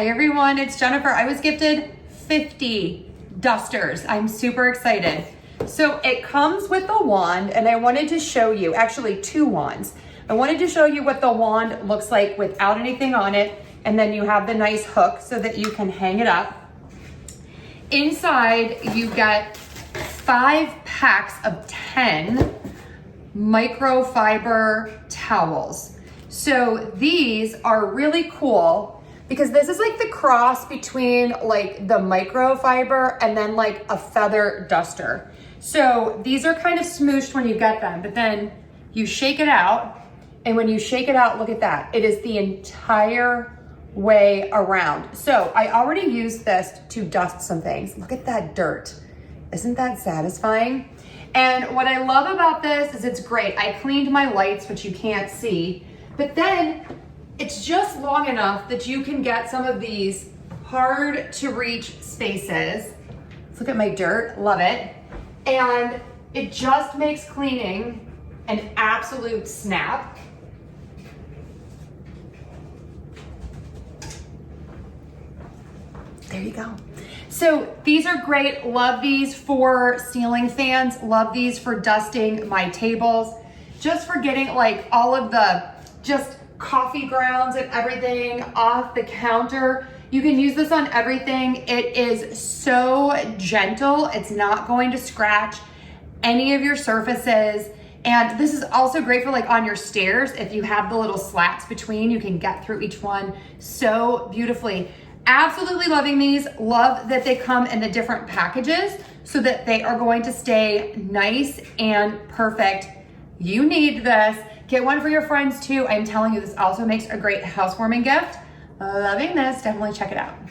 Hi everyone, it's Jennifer. I was gifted 50 dusters. I'm super excited. So it comes with the wand, and I wanted to show you, actually 2 wands. I wanted to show you what the wand looks like without anything on it, and then you have the nice hook so that you can hang it up. Inside, you get 5 packs of 10 microfiber towels. So these are really cool because this is like the cross between like the microfiber and then like a feather duster. So these are kind of smooshed when you get them, but then you shake it out, and when you shake it out, look at that. It is the entire way around. So I already used this to dust some things. Look at that dirt. Isn't that satisfying? And what I love about this is it's great. I cleaned my lights, which you can't see, but then it's just long enough that you can get some of these hard to reach spaces. Let's look at my dirt, love it. And it just makes cleaning an absolute snap. There you go. So these are great. Love these for ceiling fans. Love these for dusting my tables. Just for getting like all of the just coffee grounds and everything off the counter. You can use this on everything. It is so gentle. It's not going to scratch any of your surfaces. And this is also great for like on your stairs. If you have the little slats between, you can get through each one so beautifully. Absolutely loving these. Love that they come in the different packages so that they are going to stay nice and perfect. You need this. Get one for your friends too. I'm telling you, this also makes a great housewarming gift. Loving this. Definitely check it out.